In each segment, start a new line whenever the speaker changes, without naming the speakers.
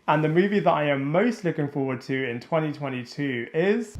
And the movie that I am most looking forward to in 2022 is...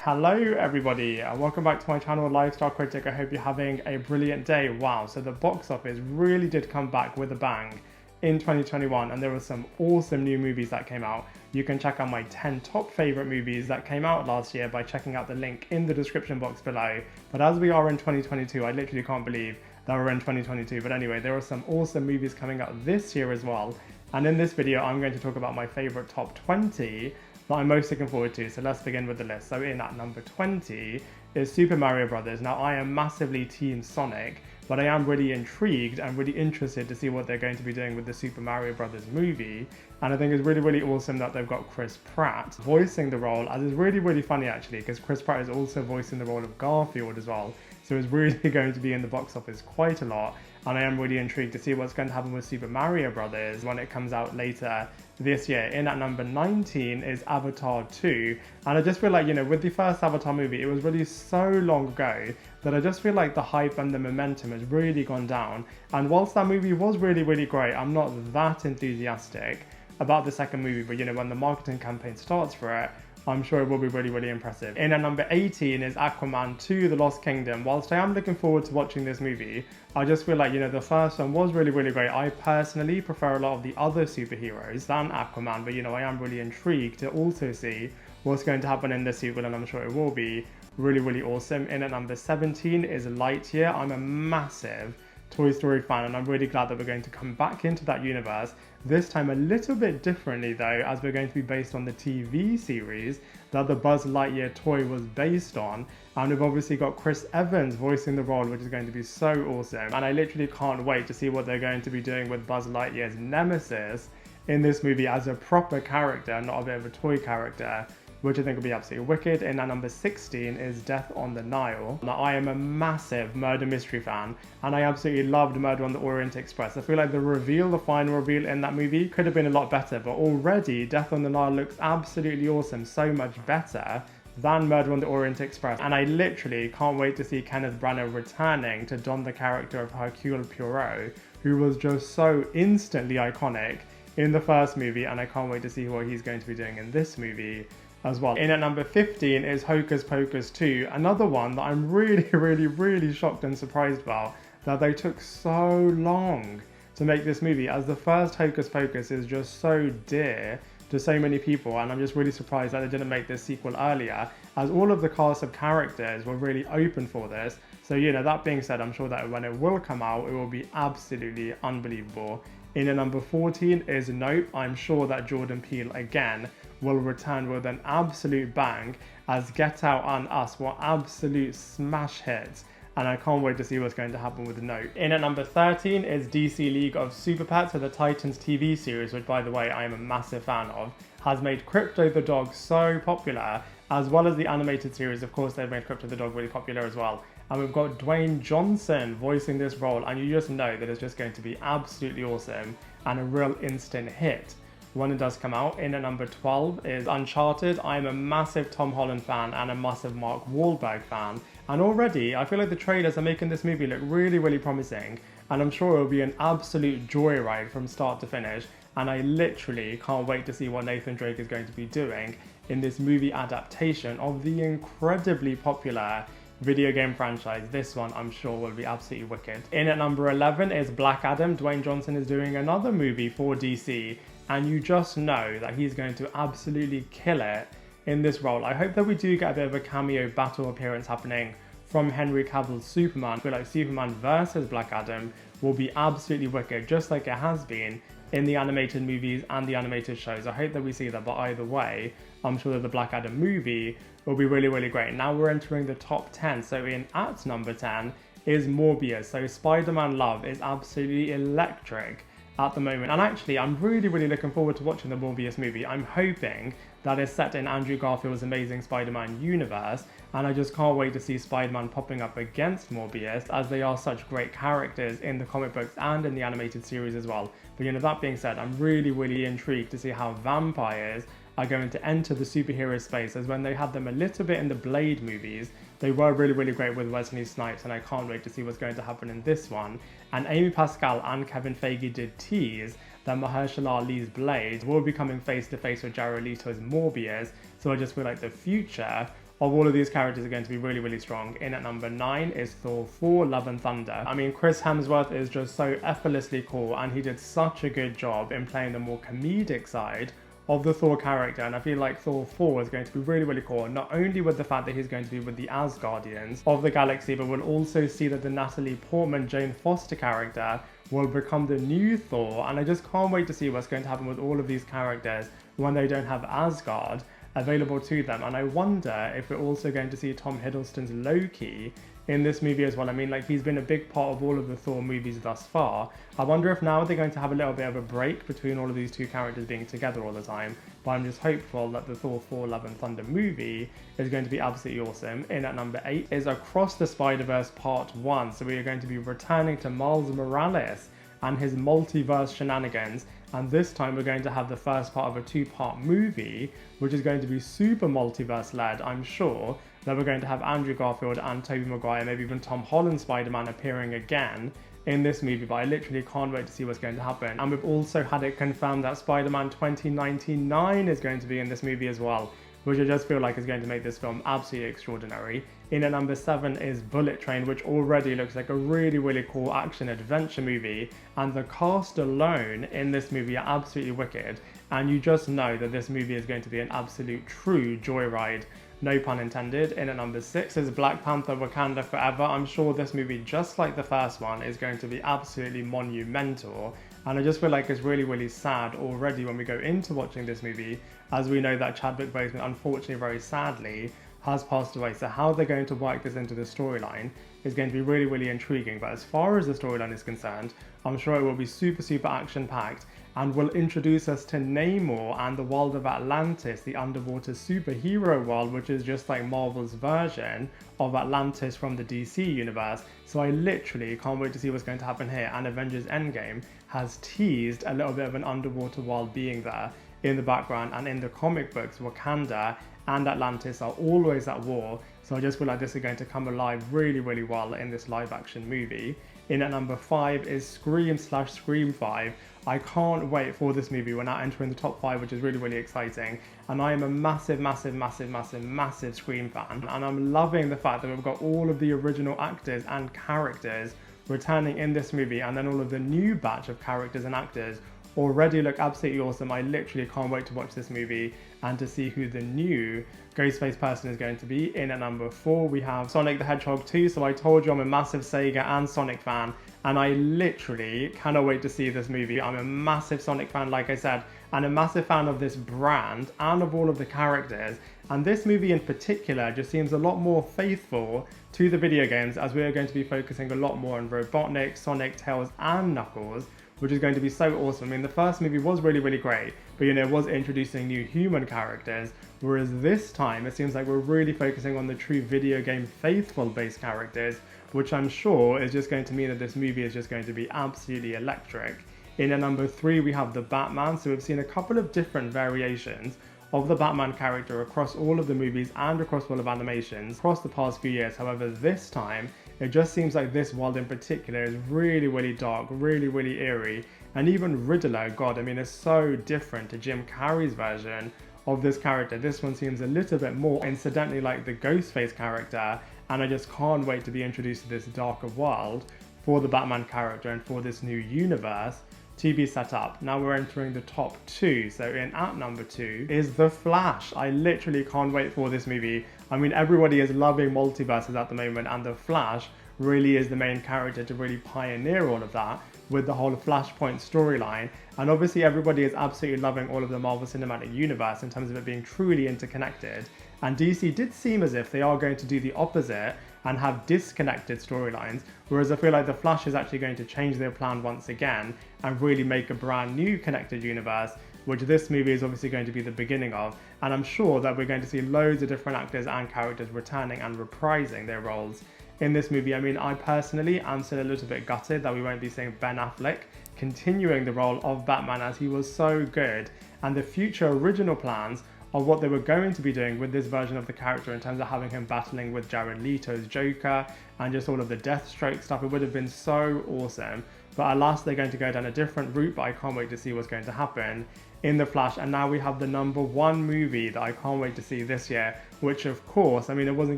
Hello everybody, and welcome back to my channel, Lifestyle Critic. I hope you're having a brilliant day. Wow, so the box office really did come back with a bang in 2021, and there were some awesome new movies that came out. You can check out my 10 top favorite movies that came out last year by checking out the link in the description box below. But as we are in 2022, I literally can't believe that we're in 2022. But anyway, there are some awesome movies coming out this year as well. And in this video, I'm going to talk about my favorite top 20 that I'm most looking forward to. So let's begin with the list. So in at number 20 is Super Mario Brothers. Now I am massively Team Sonic, but I am really intrigued and really interested to see what they're going to be doing with the Super Mario Brothers movie. And I think it's really awesome that they've got Chris Pratt voicing the role, as is really funny actually, because Chris Pratt is also voicing the role of Garfield as well. So it's really going to be in the box office quite a lot. And I am really intrigued to see what's going to happen with Super Mario Brothers when it comes out later this year. In at number 19 is Avatar 2. And I just feel like, you know, with the first Avatar movie, it was really so long ago that I just feel like the hype and the momentum has really gone down. And whilst that movie was really great, I'm not that enthusiastic about the second movie. But, you know, when the marketing campaign starts for it, I'm sure it will be really impressive. In at number 18 is Aquaman 2, The Lost Kingdom. Whilst I am looking forward to watching this movie, I just feel like, you know, the first one was really great. I personally prefer a lot of the other superheroes than Aquaman, but, you know, I am really intrigued to also see what's going to happen in the sequel, and I'm sure it will be really awesome. In at number 17 is Lightyear. I'm a massive Toy Story fan, and I'm really glad that we're going to come back into that universe, this time a little bit differently though, as we're going to be based on the TV series that the Buzz Lightyear toy was based on. And we've obviously got Chris Evans voicing the role, which is going to be so awesome. And I literally can't wait to see what they're going to be doing with Buzz Lightyear's nemesis in this movie as a proper character, not a bit of a toy character, which I think will be absolutely wicked. And at number 16 is Death on the Nile. Now I am a massive murder mystery fan, and I absolutely loved Murder on the Orient Express. I feel like the final reveal in that movie could have been a lot better, but already Death on the Nile looks absolutely awesome, so much better than Murder on the Orient Express. And I literally can't wait to see Kenneth Branagh returning to don the character of Hercule Poirot, who was just so instantly iconic in the first movie, and I can't wait to see what he's going to be doing in this movie as well. In at number 15 is Hocus Pocus 2, another one that I'm really shocked and surprised about, that they took so long to make this movie, as the first Hocus Pocus is just so dear to so many people, and I'm just really surprised that they didn't make this sequel earlier, as all of the cast of characters were really open for this. So, you know, that being said, I'm sure that when it will come out, it will be absolutely unbelievable. In at number 14 is Nope. I'm sure that Jordan Peele again will return with an absolute bang, as Get Out and Us were absolute smash hits, and I can't wait to see what's going to happen with Nope. In at number 13 is DC League of Superpets, the Titans TV series, which by the way I am a massive fan of, has made Crypto the dog so popular, as well as the animated series. Of course, they've made Crypto the dog really popular as well. And we've got Dwayne Johnson voicing this role, and you just know that it's just going to be absolutely awesome and a real instant hit when it does come out. In at number 12 is Uncharted. I'm a massive Tom Holland fan and a massive Mark Wahlberg fan, and already I feel like the trailers are making this movie look really promising, and I'm sure it'll be an absolute joyride from start to finish. And I literally can't wait to see what Nathan Drake is going to be doing in this movie adaptation of the incredibly popular video game franchise. This one I'm sure will be absolutely wicked. In at number 11 is Black Adam. Dwayne Johnson is doing another movie for DC, and you just know that he's going to absolutely kill it in this role. I hope that we do get a bit of a cameo battle appearance happening from Henry Cavill's Superman. I feel like Superman versus Black Adam will be absolutely wicked, just like it has been in the animated movies and the animated shows. I hope that we see that, but either way, I'm sure that the Black Adam movie will be really great. Now we're entering the top 10. So in at number 10 is Morbius. So Spider-Man Love is absolutely electric at the moment. And actually, I'm really looking forward to watching the Morbius movie. I'm hoping that it's set in Andrew Garfield's Amazing Spider-Man universe, and I just can't wait to see Spider-Man popping up against Morbius, as they are such great characters in the comic books and in the animated series as well. But you know, that being said, I'm really intrigued to see how vampires are going to enter the superhero space, as when they had them a little bit in the Blade movies, They were really, really great with Wesley Snipes, and I can't wait to see what's going to happen in this one. And Amy Pascal and Kevin Feige did tease that Mahershala Ali's Blade will be coming face to face with Jared Leto's Morbius, so I just feel like the future of all of these characters are going to be really, really strong. In at number 9 is Thor 4 Love and Thunder. I mean, Chris Hemsworth is just so effortlessly cool, and he did such a good job in playing the more comedic side of the Thor character, and I feel like Thor 4 is going to be really, really cool, not only with the fact that he's going to be with the Asgardians of the galaxy, but we'll also see that the Natalie Portman Jane Foster character will become the new Thor, and I just can't wait to see what's going to happen with all of these characters when they don't have Asgard available to them. And I wonder if we're also going to see Tom Hiddleston's Loki in this movie as well. I mean, like, he's been a big part of all of the Thor movies thus far. I wonder if now they're going to have a little bit of a break between all of these two characters being together all the time, but I'm just hopeful that the Thor 4 Love and Thunder movie is going to be absolutely awesome. In at number 8 is Across the Spider-Verse Part 1, so we are going to be returning to Miles Morales and his multiverse shenanigans, and this time we're going to have the first part of a 2-part movie, which is going to be super multiverse led. I'm sure that we're going to have Andrew Garfield and Tobey Maguire, maybe even Tom Holland Spider-Man appearing again in this movie, but I literally can't wait to see what's going to happen. And we've also had it confirmed that Spider-Man 2099 is going to be in this movie as well, which I just feel like is going to make this film absolutely extraordinary. In at number 7 is Bullet Train, which already looks like a really, really cool action-adventure movie, and the cast alone in this movie are absolutely wicked, and you just know that this movie is going to be an absolute true joyride, no pun intended. In at number 6 is Black Panther Wakanda Forever. I'm sure this movie, just like the first one, is going to be absolutely monumental, and I just feel like it's really, really sad already when we go into watching this movie, as we know that Chadwick Boseman, unfortunately, very sadly, has passed away. So how they're going to work this into the storyline is going to be really, really intriguing. But as far as the storyline is concerned, I'm sure it will be super, super action-packed, and will introduce us to Namor and the world of Atlantis, the underwater superhero world, which is just like Marvel's version of Atlantis from the DC universe. So I literally can't wait to see what's going to happen here. And Avengers Endgame has teased a little bit of an underwater world being there in the background, and in the comic books, Wakanda and Atlantis are always at war, so I just feel like this is going to come alive really, really well in this live action movie. In at number 5 is Scream/Scream 5. I can't wait for this movie. We're now entering the top 5, which is really, really exciting, and I am a massive, massive, massive, massive, massive Scream fan, and I'm loving the fact that we've got all of the original actors and characters returning in this movie, and then all of the new batch of characters and actors already look absolutely awesome. I literally can't wait to watch this movie and to see who the new Ghostface person is going to be. In at number 4 we have Sonic the Hedgehog 2. So I told you I'm a massive Sega and Sonic fan, and I literally cannot wait to see this movie. I'm a massive Sonic fan, like I said, and a massive fan of this brand and of all of the characters, and this movie in particular just seems a lot more faithful to the video games, as we are going to be focusing a lot more on Robotnik, Sonic, Tails and Knuckles, which is going to be so awesome. I mean, the first movie was really, really great, but it was introducing new human characters, whereas this time it seems like we're really focusing on the true video game faithful based characters, which I'm sure is just going to mean that this movie is just going to be absolutely electric. In at number 3 we have the Batman. So we've seen a couple of different variations of the Batman character across all of the movies and across all of animations across the past few years. However, this time it just seems like this world in particular is really, really dark, really, really eerie, and even Riddler, God, I mean, it's so different to Jim Carrey's version of this character. This one seems a little bit more incidentally like the Ghostface character, and I just can't wait to be introduced to this darker world for the Batman character and for this new universe to be set up. Now we're entering the top 2. So in at number 2 is The Flash. I literally can't wait for this movie. I mean, everybody is loving multiverses at the moment, and The Flash really is the main character to really pioneer all of that with the whole Flashpoint storyline. And obviously everybody is absolutely loving all of the Marvel Cinematic Universe in terms of it being truly interconnected. And DC did seem as if they are going to do the opposite and have disconnected storylines, whereas I feel like The Flash is actually going to change their plan once again and really make a brand new connected universe, which this movie is obviously going to be the beginning of. And I'm sure that we're going to see loads of different actors and characters returning and reprising their roles in this movie. I mean, I personally am still a little bit gutted that we won't be seeing Ben Affleck continuing the role of Batman, as he was so good, and the future original plans of what they were going to be doing with this version of the character in terms of having him battling with Jared Leto's Joker and just all of the Deathstroke stuff. It would have been so awesome. But alas, they're going to go down a different route, but I can't wait to see what's going to happen in The Flash. And now we have the #1 movie that I can't wait to see this year, which of course, I mean, it wasn't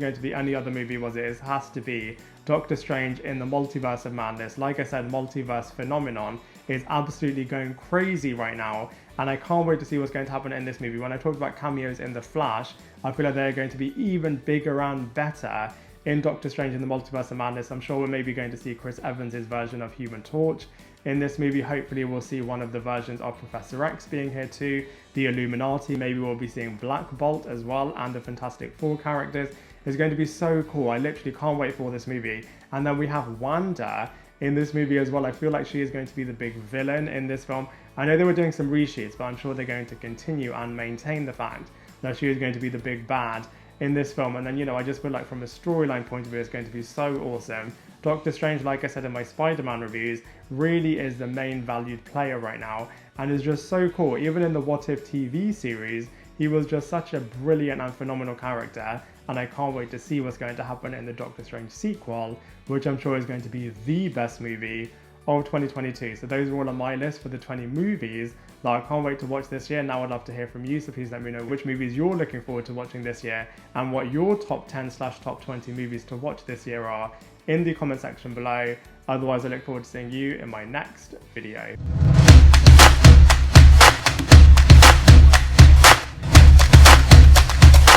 going to be any other movie, was it? It has to be Doctor Strange in the Multiverse of Madness. Like I said, multiverse phenomenon is absolutely going crazy right now, and I can't wait to see what's going to happen in this movie. When I talked about cameos in The Flash, I feel like they're going to be even bigger and better in Doctor Strange in the Multiverse of Madness. I'm sure we're maybe going to see Chris Evans' version of Human Torch in this movie. Hopefully we'll see one of the versions of Professor X being here too, the Illuminati, maybe we'll be seeing Black Bolt as well, and the Fantastic Four characters. It's going to be so cool. I literally can't wait for this movie. And then we have Wanda in this movie as well. I feel like she is going to be the big villain in this film. I know they were doing some reshoots, but I'm sure they're going to continue and maintain the fact that she is going to be the big bad in this film. And then, you know, I just feel like from a storyline point of view, it's going to be so awesome. Doctor Strange, like I said in my Spider-Man reviews, really is the main valued player right now, and is just so cool. Even in the What If TV series, he was just such a brilliant and phenomenal character, and I can't wait to see what's going to happen in the Doctor Strange sequel, which I'm sure is going to be the best movie of 2022. So those are all on my list for the 20 movies that I can't wait to watch this year. Now I'd love to hear from you, so please let me know which movies you're looking forward to watching this year and what your top 10/top 20 movies to watch this year are in the comment section below. Otherwise, I look forward to seeing you in my next video.